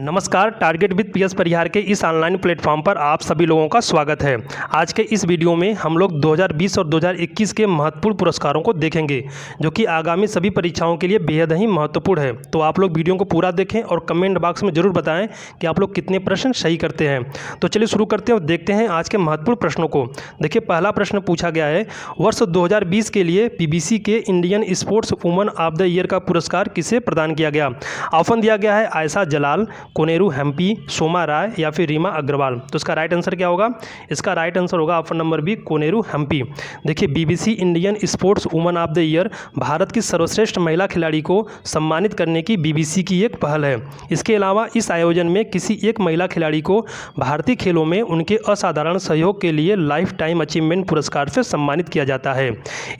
नमस्कार, target with PS परिहार के इस ऑनलाइन प्लेटफॉर्म पर आप सभी लोगों का स्वागत है। आज के इस वीडियो में हम लोग 2020 और 2021 के महत्वपूर्ण पुरस्कारों को देखेंगे, जो कि आगामी सभी परीक्षाओं के लिए बेहद ही महत्वपूर्ण है। तो आप लोग वीडियो को पूरा देखें और कमेंट बॉक्स में जरूर बताएं कि आप लोग कितने प्रश्न सही करते हैं। तो चलिए शुरू करते हैं और देखते हैं आज के महत्वपूर्ण प्रश्नों को। देखिए, पहला प्रश्न पूछा गया है, वर्ष 2020 के लिए पीबीसी के Indian sports woman of the year का पुरस्कार किसे प्रदान किया गया। ऑप्शन दिया गया है आयशा जलाल, कोनेरू हेम्पी, सोमा राय या फिर रीमा अग्रवाल। तो इसका राइट आंसर क्या होगा? इसका राइट आंसर होगा option number B, Koneru Hampi. देखिए, BBC Indian sports woman of the year Bharat की सर्वश्रेष्ठ महिला खिलाड़ी को सम्मानित करने की बीबीसी की एक पहल है। इसके अलावा इस आयोजन में किसी एक महिला खिलाड़ी को भारतीय खेलों में उनके असाधारण सहयोग के लिए लाइफ टाइम अचीवमेंट पुरस्कार से सम्मानित किया जाता है।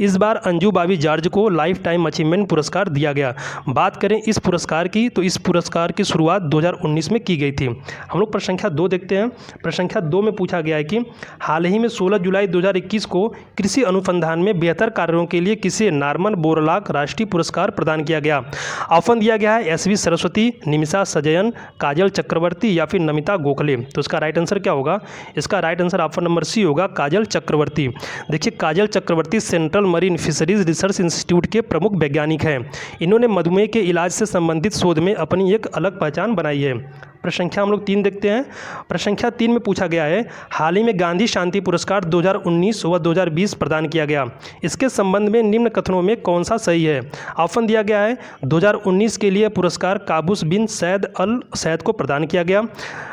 इस बार अंजू बाबी जॉर्ज को लाइफ टाइम अचीवमेंट पुरस्कार दिया गया। बात करें इस पुरस्कार की, तो इस पुरस्कार की शुरुआत 2019 में की गई थी। हम लोग प्रश्न संख्या 2 देखते हैं। प्रश्न संख्या 2 में पूछा गया है कि हाल ही में 16 जुलाई 2021 को कृषि अनुसंधान में बेहतर कार्यों के लिए किसे नॉर्मन बोरलॉग राष्ट्रीय पुरस्कार प्रदान किया गया। ऑप्शन दिया गया है एसवी सरस्वती, निमिषा सजयन, काजल चक्रवर्ती या फिर नमिता गोखले। तो इसका राइट आंसर क्या होगा? इसका right answer option number C होगा, काजल चक्रवर्ती। देखिए, Kajal Chakraborty central marine fisheries research institute के प्रमुख वैज्ञानिक हैं। इन्होंने मधुमेह के इलाज से संबंधित शोध में अपनी एक अलग पहचान बनाई है। प्रश्न संख्या हम लोग 3 देखते हैं। प्रश्न संख्या 3 में पूछा गया है, हाल ही में गांधी शांति पुरस्कार 2019 व 2020 प्रदान किया गया। इसके संबंध में निम्न कथनों में कौन सा सही है? ऑप्शन दिया गया है 2019 के लिए पुरस्कार काबूस बिन सैद अल सैद को प्रदान किया गया।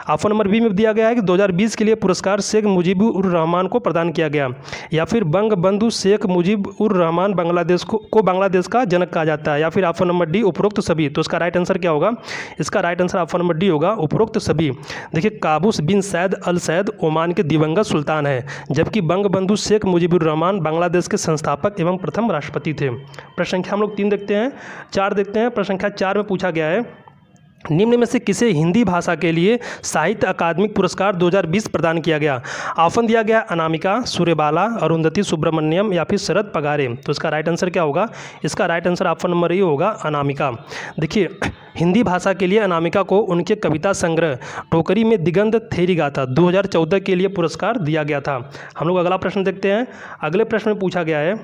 ऑप्शन नंबर बी में दिया गया है कि 2020 के लिए पुरस्कार शेख मुजीबुर रहमान को प्रदान किया गया, या फिर बंग बंधु शेख मुजीबुर रहमान बांग्लादेश को बांग्लादेश का जनक कहा जाता है, या फिर ऑप्शन नंबर डी उपरोक्त सभी। तो इसका राइट आंसर क्या होगा? इसका right answer option number D होगा, उपरोक्त सभी। देखिए, काबूस बिन सैद अल सैद ओमान के दिवंगत सुल्तान है, जबकि बंग बंधु शेख मुजीबुर रहमान बांग्लादेश के संस्थापक एवं प्रथम राष्ट्रपति थे। प्रश्न संख्या हम लोग 3 देखते हैं। 4 देखते हैं। प्रश्न संख्या 4 में पूछा गया है, निम्न में से किसे हिंदी भाषा के लिए साहित्य अकादमी पुरस्कार 2020 प्रदान किया गया। ऑप्शन दिया गया अनामिका, सूर्यबाला, अरुंधति सुब्रमण्यम या फिर शरद पगारे। तो इसका राइट आंसर क्या होगा? इसका right answer option number A होगा, अनामिका। देखिए, हिंदी भाषा के लिए अनामिका को उनके कविता संग्रह टोकरी में दिगंत थेरी गाथा 2014 के लिए पुरस्कार दिया गया था। हम लोग अगला प्रश्न देखते हैं। अगले प्रश्न में पूछा गया है,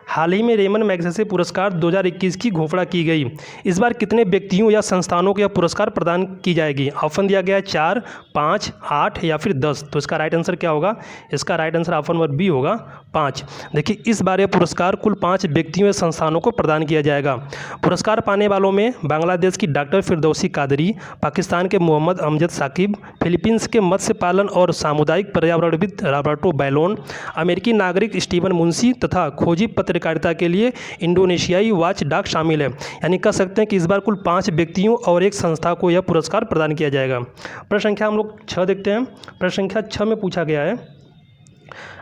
हाल ही में रेमन मैगसेसे पुरस्कार 2021 की घोषणा की गई। इस बार कितने व्यक्तियों या संस्थानों को यह पुरस्कार प्रदान की जाएगी? ऑप्शन दिया गया है 4, 5, 8 या फिर 10। तो इसका राइट आंसर क्या होगा? इसका right answer option number B होगा, 5। देखिए, इस बार यह पुरस्कार कुल 5 व्यक्तियों या संस्थानों को प्रदान किया जाएगा। पुरस्कार पाने वालों में बांग्लादेश की डॉक्टर फिरदौसी कादरी, पाकिस्तान के मोहम्मद अमजद साकिब, फिलीपींस के मत्स्य पालन और सामुदायिक पर्यावरणविद रॉबर्टो बैलोन, अमेरिकी नागरिक स्टीवन मुंशी तथा खोजी पत्रकारिता के लिए इंडोनेशियाई वॉच डॉग शामिल है। यानी कह सकते हैं कि इस बार कुल 5 व्यक्तियों और एक संस्था को यह पुरस्कार प्रदान किया जाएगा। प्रश्न संख्या हम लोग 6 देखते हैं। प्रश्न संख्या 6 में पूछा गया है,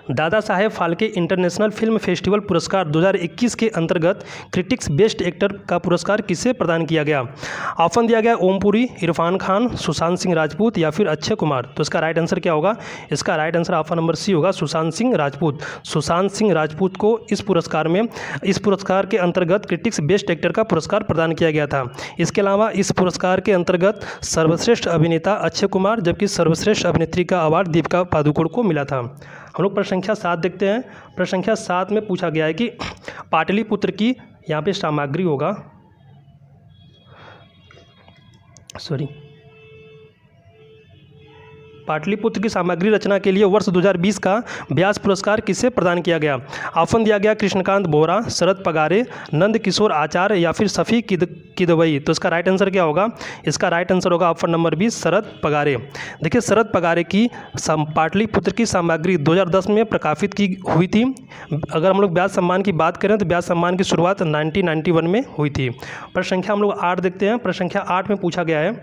Dada Saheb Phalke international film festival पुरस्कार 2021 के अंतर्गत क्रिटिक्स बेस्ट एक्टर का पुरस्कार किसे प्रदान किया गया। ऑप्शन दिया गया ओमपुरी, इरफान खान, सुशांत सिंह राजपूत या फिर अक्षय कुमार। तो इसका राइट आंसर क्या होगा? इसका right answer option number C होगा, सुशांत सिंह राजपूत। सुशांत सिंह राजपूत को इस पुरस्कार के अंतर्गत क्रिटिक्स बेस्ट एक्टर का पुरस्कार प्रदान किया गया था। इसके अलावा इस पुरस्कार के अंतर्गत सर्वश्रेष्ठ अभिनेता अक्षय कुमार, जबकि सर्वश्रेष्ठ अभिनेत्री का अवार्ड दीपिका पादुकोण को मिला था। हम लोग प्रश्न संख्या 7 देखते हैं। प्रश्न संख्या 7 में पूछा गया है कि पाटलिपुत्र की यहाँ पे सामग्री होगा, पाटलिपुत्र की सामग्री रचना के लिए वर्ष 2020 का व्यास पुरस्कार किसे प्रदान किया गया। ऑप्शन दिया गया कृष्णकांत बोहरा, शरद पगारे, नंद किशोर आचार्य या फिर सफ़ी किदवई। तो इसका राइट आंसर क्या होगा? इसका राइट आंसर होगा ऑप्शन नंबर बी, शरद पगारे। देखिए, शरद पगारे की पाटलिपुत्र की सामग्री 2010 में प्रकाशित की हुई थी। अगर हम लोग व्यास सम्मान की बात करें तो व्यास सम्मान की शुरुआत 1991 में हुई थी। प्रश्न संख्या हम लोग 8 देखते हैं। प्रश्न संख्या 8 में पूछा गया है,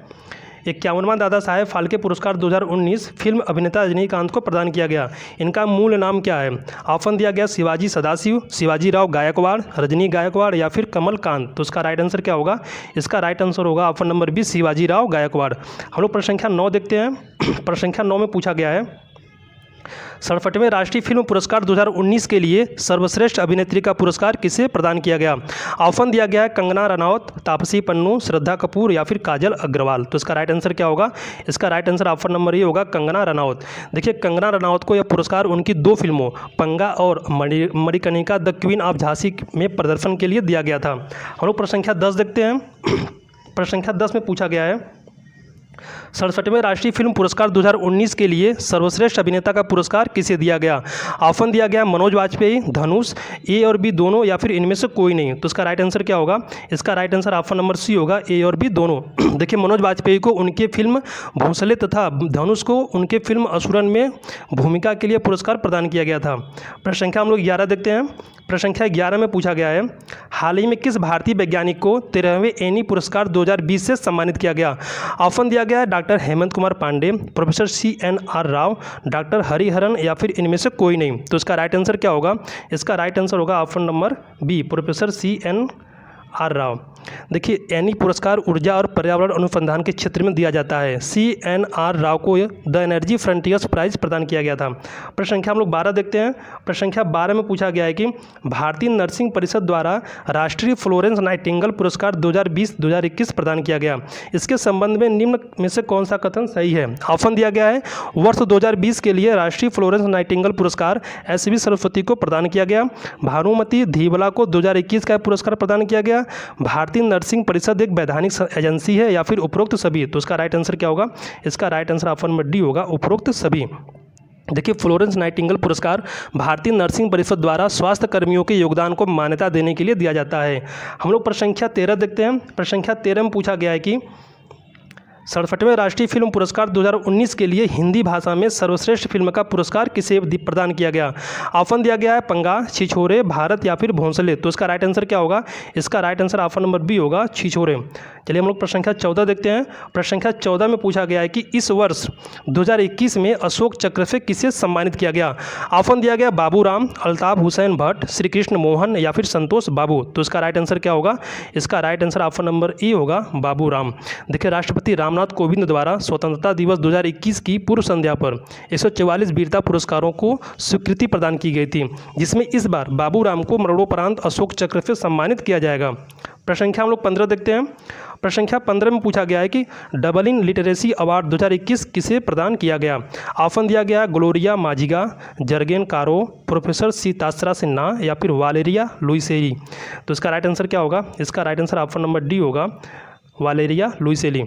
51वां दादा साहेब फाल्के पुरस्कार 2019 फिल्म अभिनेता रजनीकांत को प्रदान किया गया। इनका मूल नाम क्या है? ऑप्शन दिया गया शिवाजी सदाशिव, शिवाजी राव गायकवाड़, रजनी गायकवाड़ या फिर कमल कांत। तो इसका राइट आंसर क्या होगा? इसका राइट आंसर होगा option number B, Shivaji Rao Gaikwad. हम लोग प्रश्न संख्या 9 देखते हैं। प्रश्न संख्या 9 में पूछा गया है, 67वें राष्ट्रीय फिल्म पुरस्कार 2019 के लिए सर्वश्रेष्ठ अभिनेत्री का पुरस्कार किसे प्रदान किया गया? ऑप्शन दिया गया है कंगना रनौत, तापसी पन्नू, श्रद्धा कपूर या फिर काजल अग्रवाल। तो इसका राइट आंसर क्या होगा? इसका राइट आंसर ऑप्शन नंबर ये होगा, कंगना रनौत। देखिए, कंगना रनौत को यह पुरस्कार उनकी 2 फिल्मों पंगा और Manikarnika the queen of Jhansi में प्रदर्शन के लिए दिया गया था। हम लोग प्रश्न संख्या 10 देखते हैं। प्रश्न संख्या 10 में पूछा गया है 67वें राष्ट्रीय फिल्म पुरस्कार 2019 के लिए सर्वश्रेष्ठ अभिनेता का पुरस्कार किसे दिया गया? ऑप्शन दिया गया मनोज वाजपेयी, धनुष, ए और बी दोनों या फिर इनमें से कोई नहीं। तो इसका राइट आंसर क्या होगा? इसका right answer option number C होगा, ए और बी दोनों। देखिए, मनोज वाजपेयी को उनके फिल्म भोंसले तथा धनुष को उनके फिल्म असुरन में भूमिका के लिए पुरस्कार प्रदान किया गया था। प्रश्न संख्या हम लोग 11 देखते हैं। प्रश्न संख्या 11 में पूछा गया है हाल ही में किस भारतीय वैज्ञानिक को 13वें एनी पुरस्कार 2020 से सम्मानित किया गया? ऑप्शन दिया गया है doctor Hemant Kumar Pandey, professor CNR Rao, doctor Hariharan या फिर इनमें से कोई नहीं। तो इसका राइट आंसर क्या होगा? इसका राइट आंसर होगा option number B, professor CNR Rao. देखिए, एनी पुरस्कार ऊर्जा और पर्यावरण अनुसंधान के क्षेत्र में दिया जाता है। CNR राव को द एनर्जी फ्रंटियर्स प्राइज प्रदान किया गया था। प्रश्न संख्या हम लोग 12 देखते हैं। प्रश्न संख्या 12 में पूछा गया है कि भारतीय नर्सिंग परिषद द्वारा राष्ट्रीय फ्लोरेंस नाइटिंगेल पुरस्कार 2020-2021 प्रदान किया गया। इसके संबंध में निम्न में से कौन सा कथन सही है? ऑप्शन दिया गया है वर्ष 2020 के लिए राष्ट्रीय फ्लोरेंस नाइटिंगेल पुरस्कार SV सरस्वती को प्रदान किया गया। भानुमति धीवला को 2021 का पुरस्कार प्रदान किया गया। भारतीय नर्सिंग परिषद एक वैधानिक एजेंसी है या फिर उपरोक्त सभी। तो इसका राइट आंसर क्या होगा? इसका right answer option number D होगा, उपरोक्त सभी। देखिए, फ्लोरेंस नाइटिंगेल पुरस्कार भारतीय नर्सिंग परिषद द्वारा स्वास्थ्य कर्मियों के योगदान को मान्यता देने के लिए दिया जाता है। हम लोग प्रश्न संख्या 13 देखते हैं। प्रश्न संख्या 13 में पूछा गया है कि 67वें राष्ट्रीय फिल्म पुरस्कार 2019 के लिए हिंदी भाषा में सर्वश्रेष्ठ फिल्म का पुरस्कार किसे प्रदान किया गया? ऑप्शन दिया गया है पंगा, छिछोरे, भारत या फिर भोंसले। तो इसका राइट आंसर क्या होगा? इसका right answer option number B होगा, छिछोरे। चलिए हम लोग प्रश्न संख्या 14 देखते हैं। प्रश्न संख्या 14 में पूछा गया है कि इस वर्ष 2021 में अशोक चक्र से किसे सम्मानित किया गया? ऑप्शन दिया गया बाबूराम, अल्ताफ हुसैन भट्ट, श्री कृष्ण मोहन या फिर संतोष बाबू। तो इसका राइट आंसर क्या होगा? इसका right answer option number A होगा, बाबूराम। देखिए, राष्ट्रपति रामनाथ कोविंद द्वारा स्वतंत्रता दिवस 2021 की पूर्व संध्या पर 144 वीरता पुरस्कारों को स्वीकृति प्रदान की गई थी, जिसमें इस बार बाबूराम को मरणोपरांत अशोक चक्र से सम्मानित किया जाएगा। प्रश्न संख्या हम लोग 15 देखते हैं। प्रश्न संख्या 15 में पूछा गया है कि डबलिंग लिटरेसी अवार्ड 2021 किसे प्रदान किया गया? ऑप्शन दिया गया ग्लोरिया माजिगा, जर्गेन कारो, प्रोफेसर सीतासरा सिन्हा या फिर वालेरिया लुइसेली। तो इसका राइट आंसर क्या होगा? इसका right answer option number D होगा, वालेरिया लुइसेली।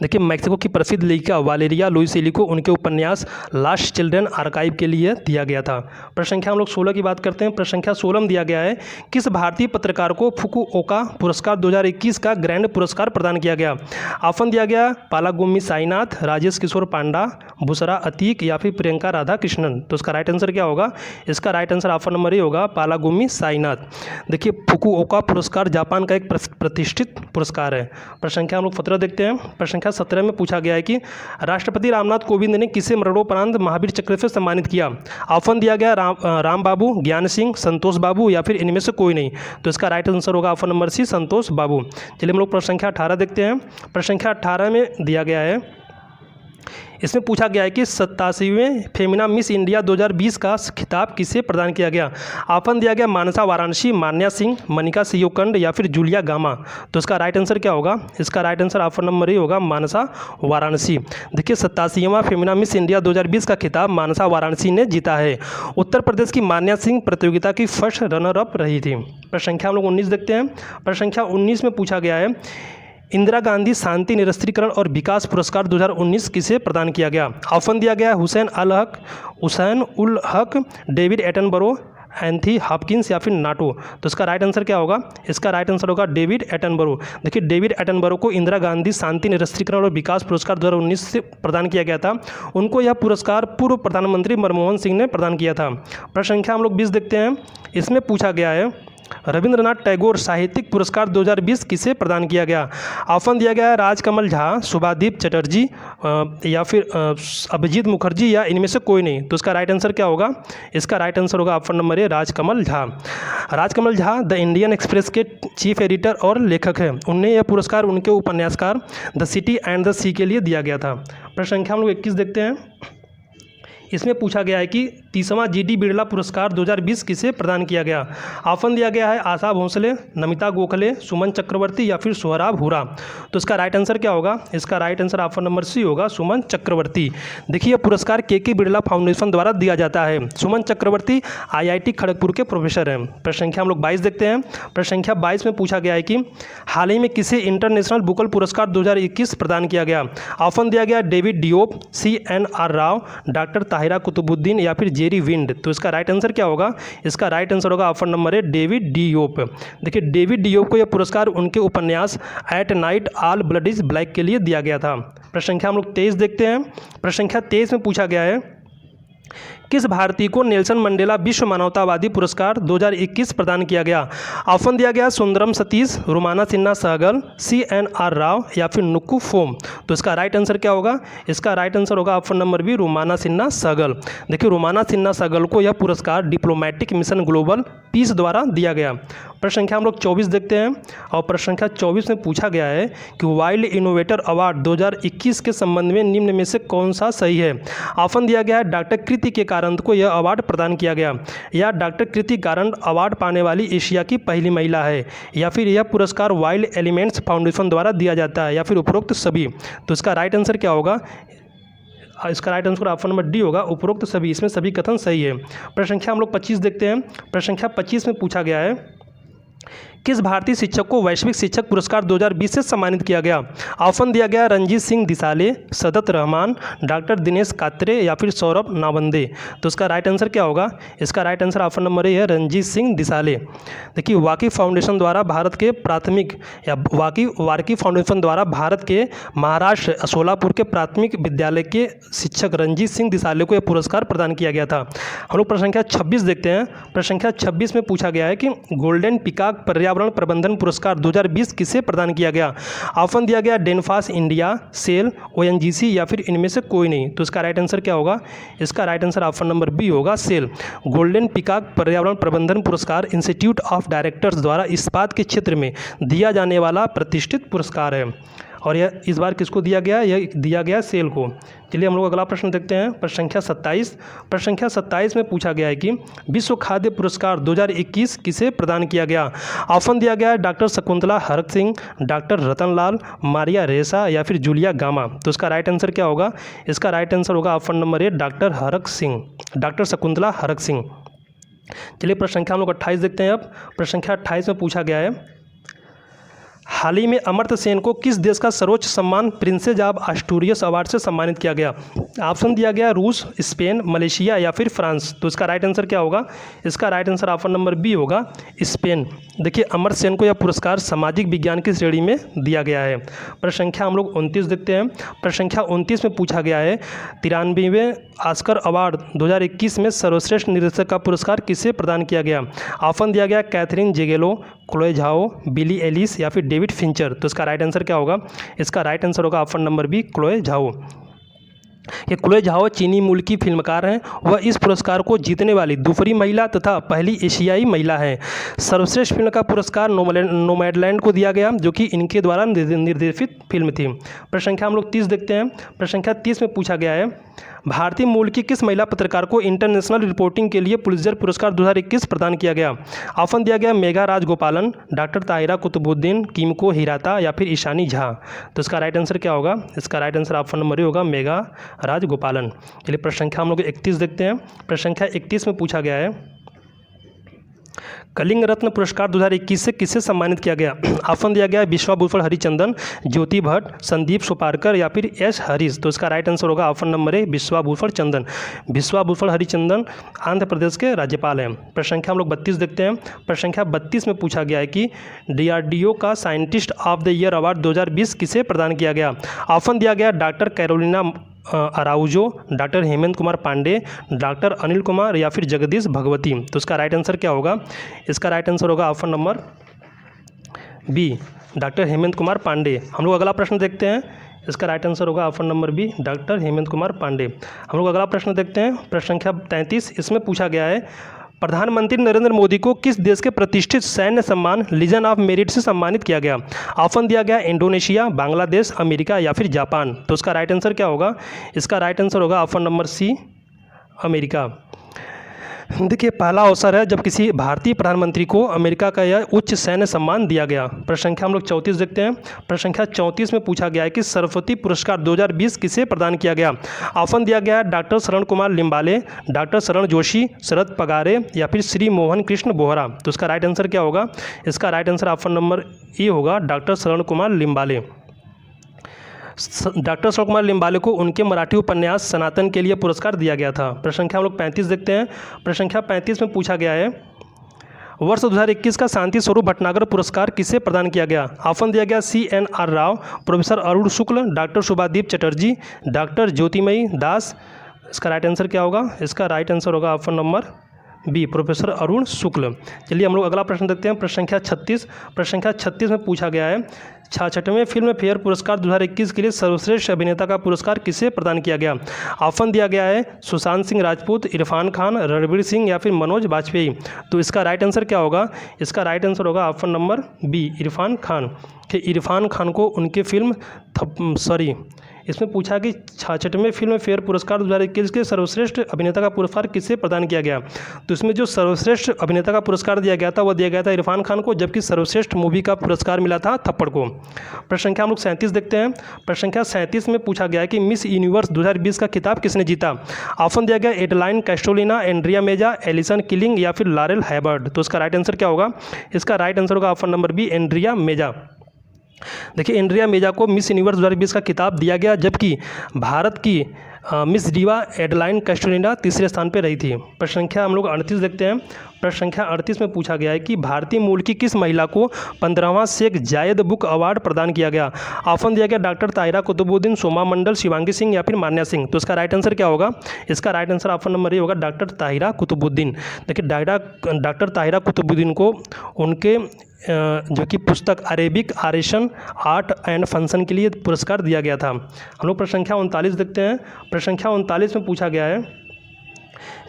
देखिए, मैक्सिको की प्रसिद्ध लेखिका वालेरिया लुइसेली को उनके उपन्यास लास्ट चिल्ड्रन आर्काइव के लिए दिया गया था। प्रश्न संख्या हम लोग 16 की बात करते हैं। प्रश्न संख्या 16 में दिया गया है किस भारतीय पत्रकार को फुकुओका पुरस्कार 2021 का ग्रैंड पुरस्कार प्रदान किया गया? ऑप्शन दिया गया पालागुम्मी साईनाथ, राजेश किशोर पांडा, बुसरा अतीक या फिर प्रियंका राधा कृष्णन। तो इसका राइट आंसर क्या होगा? इसका right answer option number A होगा, पालागुम्मी साईनाथ। देखिए, फुकुओका पुरस्कार जापान का एक प्रतिष्ठित पुरस्कार है। प्रश्न संख्या हम लोग 17 देखते हैं। प्रश्न संख्या 17 में पूछा गया है कि राष्ट्रपति रामनाथ कोविंद ने किसे मरणोपरांत महावीर चक्र से सम्मानित किया? ऑप्शन दिया गया राम बाबू, ज्ञान सिंह, संतोष बाबू या फिर इनमें से कोई नहीं। तो इसका राइट आंसर होगा ऑप्शन नंबर सी, संतोष बाबू। चलिए हम लोग प्रश्न संख्या 18 देखते हैं। प्रश्न संख्या 18 में दिया गया है, इसमें पूछा गया है कि 87वें फेमिना मिस इंडिया 2020 का खिताब किसे प्रदान किया गया? ऑप्शन दिया गया मानसा वाराणसी, मान्या सिंह, मनिका सियोकंड या फिर जूलिया गामा। तो इसका राइट आंसर क्या होगा? इसका right answer option number A होगा, मानसा वाराणसी। देखिए, 87वां फेमिना मिस इंडिया 2020 का खिताब मानसा वाराणसी ने जीता है। उत्तर प्रदेश की मान्या सिंह प्रतियोगिता की फर्स्ट रनर अप रही थी। प्रश्न संख्या हम लोग 19 देखते हैं। प्रश्न संख्या 19 में पूछा गया है इंदिरा गांधी शांति निरस्त्रीकरण और विकास पुरस्कार 2019 किसे प्रदान किया गया? ऑप्शन दिया गया Hussain ul Haq, David Attenborough, एंथी Hopkins या फिर नाटो। तो इसका राइट आंसर क्या होगा? इसका राइट आंसर होगा डेविड एटनबरो। देखिए, डेविड एटनबरो को इंदिरा गांधी शांति निरस्त्रीकरण और विकास पुरस्कार 2019 से प्रदान किया गया था। उनको यह पुरस्कार पूर्व प्रधानमंत्री मनमोहन सिंह ने प्रदान किया था। प्रश्न संख्या हम लोग 20 देखते हैं। इसमें पूछा गया है रविंद्रनाथ टैगोर साहित्यिक पुरस्कार 2020 किसे प्रदान किया गया? ऑप्शन दिया गया है राजकमल झा, शुभादीप चटर्जी या फिर अभिजीत मुखर्जी या इनमें से कोई नहीं। तो इसका राइट आंसर क्या होगा? इसका राइट आंसर होगा option number A, Rajkamal Jha. Rajkamal Jha the Indian express के चीफ एडिटर और लेखक हैं। उन्हें यह पुरस्कार उनके उपन्यासकार द सिटी एंड द सी के लिए दिया गया था। प्रश्न संख्या हम लोग 21 देखते हैं। इसमें पूछा गया है कि 30वां जीडी बिरला पुरस्कार 2020 किसे प्रदान किया गया। ऑप्शन दिया गया है आशा भोसले, नमिता गोखले, सुमन चक्रवर्ती या फिर सोहराब हुरा। तो इसका राइट आंसर क्या होगा? इसका right answer option number C होगा, सुमन चक्रवर्ती। देखिए, पुरस्कार के बिरला फाउंडेशन द्वारा दिया जाता है। सुमन चक्रवर्ती IIT खड़गपुर के प्रोफेसर हैं। प्रश्न संख्या हम लोग 22 देखते हैं। प्रश्न संख्या 22 में पूछा गया है कि हाल ही में किसे इंटरनेशनल बुकर पुरस्कार 2021 प्रदान किया गया। ऑप्शन दिया गया David Diop, CNR Rao, doctor Tahira Qutubuddin या फिर जेरी विंड। तो इसका राइट आंसर क्या होगा? इसका राइट आंसर होगा ऑप्शन नंबर है डेविड डियोप। देखिए, डेविड डियोप को यह पुरस्कार उनके उपन्यास at night all blood is black के लिए दिया गया था। प्रश्न संख्या हम लोग 23 देखते हैं। प्रश्न संख्या 23 में पूछा गया है किस भारतीय को नेल्सन मंडेला विश्व मानवतावादी पुरस्कार 2021 प्रदान किया गया। ऑप्शन दिया गया सुंदरम सतीश, रुमाना सिन्हा सहगल, CNR राव या फिर नुक्कू फोम। तो इसका राइट आंसर क्या होगा? इसका राइट आंसर होगा option number B, Rumana Sinha Sehgal. देखिए, रुमाना सिन्हा सहगल को यह पुरस्कार डिप्लोमेटिक मिशन ग्लोबल पीस द्वारा दिया गया। प्रश्न संख्या हम लोग 24 देखते हैं और प्रश्न संख्या 24 में पूछा गया है कि वाइल्ड इनोवेटर अवार्ड 2021 के संबंध में निम्न में से कौन सा सही है। ऑप्शन दिया गया है डॉक्टर कृति के कारंत को यह अवार्ड प्रदान किया गया, या डॉक्टर कृति कारंत अवार्ड पाने वाली एशिया की पहली महिला है, या फिर यह पुरस्कार वाइल्ड एलिमेंट्स फाउंडेशन द्वारा दिया जाता है, या फिर उपरोक्त सभी। तो इसका राइट आंसर क्या होगा? इसका right answer option number D होगा, उपरोक्त सभी। इसमें सभी कथन सही है। प्रश्न संख्या हम लोग 25 देखते हैं। प्रश्न संख्या 25 में पूछा गया है किस भारतीय शिक्षक को वैश्विक शिक्षक पुरस्कार 2020 से सम्मानित किया गया। ऑप्शन दिया गया रंजीत सिंह दिसाले, सदत रहमान, डॉक्टर दिनेश कात्रे या फिर सौरभ नावंदे। तो इसका राइट आंसर क्या होगा? इसका right answer option number A है, रंजीत सिंह दिसाले। देखिए, वाकिफ फाउंडेशन द्वारा भारत के प्राथमिक या वाकिफ फाउंडेशन द्वारा भारत के महाराष्ट्र सोलापुर के प्राथमिक विद्यालय के शिक्षक रंजीत सिंह दिसाले को यह पुरस्कार प्रदान किया गया था। हम लोग प्रश्न संख्या 26 देखते हैं। प्रश्न संख्या 26 में पूछा गया है कि गोल्डन पिकॉक पर्यावरण प्रबंधन पुरस्कार 2020 किसे प्रदान किया गया। ऑप्शन दिया गया डेनफास इंडिया, सेल, ONGC या फिर इनमें से कोई नहीं। तो इसका राइट आंसर क्या होगा? इसका right answer option number B होगा, सेल। गोल्डन पिकॉक पर्यावरण प्रबंधन पुरस्कार इंस्टीट्यूट ऑफ डायरेक्टर्स द्वारा इस्पात के क्षेत्र में दिया जाने वाला प्रतिष्ठित पुरस्कार है, और यह इस बार किसको दिया गया? यह दिया गया सेल को। चलिए हम लोग अगला प्रश्न देखते हैं। प्रश्न संख्या 27। प्रश्न संख्या 27 में पूछा गया है कि विश्व खाद्य पुरस्कार 2021 किसे प्रदान किया गया। ऑप्शन दिया गया है डॉक्टर शकुंतला हरक सिंह, डॉक्टर रतनलाल, मारिया रेसा या फिर जूलिया गामा। तो इसका राइट आंसर क्या होगा? इसका राइट आंसर होगा option number A, doctor Harak Singh, doctor Shakuntala Harak Singh. चलिए प्रश्न संख्या हम लोग 28 देखते हैं। अब प्रश्न संख्या 28 में पूछा गया है हाल ही में अमर्त्य सेन को किस देश का सर्वोच्च सम्मान प्रिंसेस ऑफ एस्टूरियस अवार्ड से सम्मानित किया गया। ऑप्शन दिया गया रूस, स्पेन, मलेशिया या फिर फ्रांस। तो इसका राइट आंसर क्या होगा? इसका right answer option number B होगा, स्पेन। देखिए, अमर्त्य सेन को यह पुरस्कार सामाजिक विज्ञान की श्रेणी में दिया गया है। प्रश्न संख्या हम लोग 29 देखते हैं। प्रश्न संख्या 29 में पूछा गया है 93वें ऑस्कर अवार्ड 2021 में सर्वश्रेष्ठ निर्देशक का पुरस्कार किसे प्रदान किया गया। ऑप्शन दिया गया कैथरीन जेगेलो, क्लोए झाओ, बिली एलिस या फिर डेविड फिंचर। तो इसका राइट आंसर क्या होगा? इसका राइट आंसर होगा option number B, Chloe Zhao. ये क्लोए झाओ चीनी मूल की फिल्मकार हैं। वह इस पुरस्कार को जीतने वाली दूसरी महिला तथा पहली एशियाई महिला हैं। सर्वश्रेष्ठ फिल्म का पुरस्कार नोमैडलैंड को दिया गया, जो कि इनके द्वारा निर्देशित फिल्म थी। प्रश्न संख्या हम लोग 30 देखते हैं। प्रश्न संख्या 30 में पूछा गया है भारतीय मूल की किस महिला पत्रकार को इंटरनेशनल रिपोर्टिंग के लिए पुलित्जर पुरस्कार 2021 प्रदान किया गया। ऑप्शन दिया गया मेघा राजगोपालन, डॉक्टर ताहिरा कुतुबुद्दीन, किमको हिराता या फिर ईशानी झा। तो इसका राइट आंसर क्या होगा? इसका right answer option number A होगा, मेघा राजगोपालन। चलिए प्रश्न संख्या हम लोग 31 देखते हैं। प्रश्न संख्या 31 में पूछा गया है कलिंग रत्न पुरस्कार 2021 से किसे सम्मानित किया गया। ऑप्शन दिया गया है विश्वाभूषण हरिचंदन, ज्योति भट्ट, संदीप सोपारकर या फिर एस हरीश। तो इसका राइट आंसर होगा ऑप्शन नंबर ए, विश्वाभूषण चंदन। विश्वाभूषण हरिचंदन आंध्र प्रदेश के राज्यपाल हैं। प्रश्न संख्या हम लोग 32 देखते हैं। प्रश्न संख्या 32 में पूछा गया है कि DRDO का scientist of the year award 2020 किसे प्रदान किया गया। ऑप्शन दिया गया doctor Carolina Araujo, doctor Hemant Kumar Pande, doctor Anil Kumar या फिर जगदीश भगवती। तो इसका राइट आंसर क्या होगा? इसका राइट आंसर होगा option number B, doctor Hemant Kumar Pande. हम लोग अगला प्रश्न देखते हैं। इसका राइट आंसर होगा option number B, doctor Hemant Kumar Pande. हम लोग अगला प्रश्न देखते हैं। प्रश्न संख्या 33। इसमें पूछा गया है प्रधानमंत्री नरेंद्र मोदी को किस देश के प्रतिष्ठित सैन्य सम्मान लीजन ऑफ मेरिट से सम्मानित किया गया। ऑप्शन दिया गया इंडोनेशिया, बांग्लादेश, अमेरिका या फिर जापान। तो इसका राइट आंसर क्या होगा? इसका राइट आंसर होगा ऑप्शन नंबर सी, अमेरिका। देखिए, पहला अवसर है जब किसी भारतीय प्रधानमंत्री को अमेरिका का यह उच्च सैन्य सम्मान दिया गया। प्रश्न संख्या हम लोग 34 देखते हैं। प्रश्न संख्या 34 में पूछा गया है कि सरस्वती पुरस्कार 2020 किसे प्रदान किया गया। ऑप्शन दिया गया है डॉक्टर शरण कुमार लिम्बाले, डॉक्टर शरण जोशी, शरद पगारे या फिर श्री मोहन कृष्ण बोहरा। तो इसका राइट आंसर क्या होगा? इसका right answer option number A होगा, डॉक्टर शरण कुमार लिम्बाले। डॉक्टर शरण कुमार लिम्बाले को उनके मराठी उपन्यास सनातन के लिए पुरस्कार दिया गया था। प्रश्न संख्या हम लोग 35 देखते हैं। प्रश्न संख्या 35 में पूछा गया है वर्ष 2021 का शांति स्वरूप भटनागर पुरस्कार किसे प्रदान किया गया। ऑप्शन दिया गया CNR Rao, professor Arun Shukla, doctor Shubhadeep Chatterjee, doctor Jyotimayi Das. इसका राइट आंसर क्या होगा? इसका राइट आंसर होगा option number B, professor Arun Shukla. चलिए हम लोग अगला प्रश्न देखते हैं। प्रश्न संख्या 36। प्रश्न संख्या 36 में पूछा गया है 66वें फिल्म फेयर पुरस्कार 2021 के लिए सर्वश्रेष्ठ अभिनेता का पुरस्कार किसे प्रदान किया गया। ऑप्शन दिया गया है सुशांत सिंह राजपूत, इरफान खान, रणवीर सिंह या फिर मनोज बाजपेयी। तो इसका राइट आंसर क्या होगा? इसका राइट आंसर होगा option number B, Irfan Khan. कि इरफान खान को उनके फिल्म इसमें पूछा कि 66वें फिल्म फेयर पुरस्कार 2021 के सर्वश्रेष्ठ अभिनेता का पुरस्कार किसे प्रदान किया गया। तो इसमें जो सर्वश्रेष्ठ अभिनेता का पुरस्कार दिया गया था वह दिया गया था इरफान खान को, जबकि सर्वश्रेष्ठ मूवी का पुरस्कार मिला था थप्पड़ को। प्रश्न संख्या हम लोग 37 देखते हैं। प्रश्न संख्या 37 में पूछा गया है कि मिस यूनिवर्स 2020 का खिताब किसने जीता। ऑप्शन दिया गया एडलाइन कैस्टोलिना, एंड्रिया मेजा, एलिसन किलिंग या फिर लॉरेल हैबर्ड। तो इसका राइट आंसर क्या होगा? इसका राइट आंसर होगा ऑप्शन नंबर बी, एंड्रिया मेजा। देखिए, एंड्रिया मेजा को मिस यूनिवर्स 2020 का खिताब दिया गया, जबकि भारत की मिस डीवा एडलाइन कैस्टोलिना तीसरे स्थान पर रही थी। प्रश्न संख्या हम लोग 38 देखते हैं। प्रश्न संख्या 38 में पूछा गया है कि भारतीय मूल की किस महिला को 15वां शेख जायद बुक अवार्ड प्रदान किया गया। ऑप्शन दिया गया डॉक्टर ताहिरा कुतुबुद्दीन, सोमा मंडल, शिवांगी सिंह या फिर मान्या सिंह। तो इसका राइट आंसर क्या होगा? इसका right answer option number A होगा, डॉक्टर ताहिरा कुतुबुद्दीन। देखिए, डॉक्टर ताहिरा कुतुबुद्दीन को उनके जो कि पुस्तक अरेबिक आरेशन आर्ट एंड फंक्शन के लिए पुरस्कार दिया गया था। हम लोग प्रश्न संख्या 39 देखते हैं। प्रश्न संख्या 39 में पूछा गया है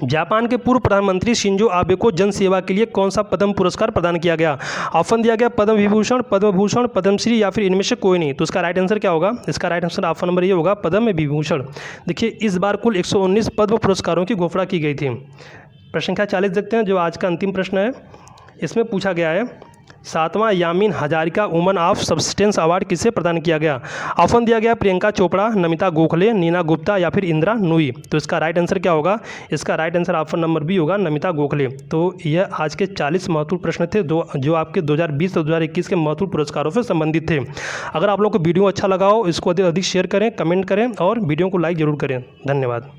जापान के पूर्व प्रधानमंत्री शिंजो आबे को जन सेवा के लिए कौन सा पद्म पुरस्कार प्रदान किया गया। ऑप्शन दिया गया पद्म विभूषण, पद्म भूषण, पद्मश्री या फिर इनमें से कोई नहीं। तो इसका राइट आंसर क्या होगा? इसका राइट आंसर ऑप्शन नंबर ये होगा, पद्म विभूषण। देखिए, इस बार कुल 119 पद्म पुरस्कारों की घोषणा की गई थी। प्रश्न संख्या 40 देखते हैं, जो आज का अंतिम प्रश्न है। इसमें पूछा गया है 7वां Yamin Hazarika woman of substance award किसे प्रदान किया गया। ऑप्शन दिया गया प्रियंका चोपड़ा, नमिता गोखले, नीना गुप्ता या फिर इंदिरा नूई। तो इसका राइट आंसर क्या होगा? इसका right answer option number B होगा, नमिता गोखले। तो यह आज के 40 महत्वपूर्ण प्रश्न थे जो आपके 2020 और 2021 के महत्वपूर्ण पुरस्कारों से संबंधित थे। अगर आप लोगों को वीडियो अच्छा लगा हो, इसको अधिक शेयर करें, कमेंट करें और वीडियो को लाइक जरूर करें। धन्यवाद।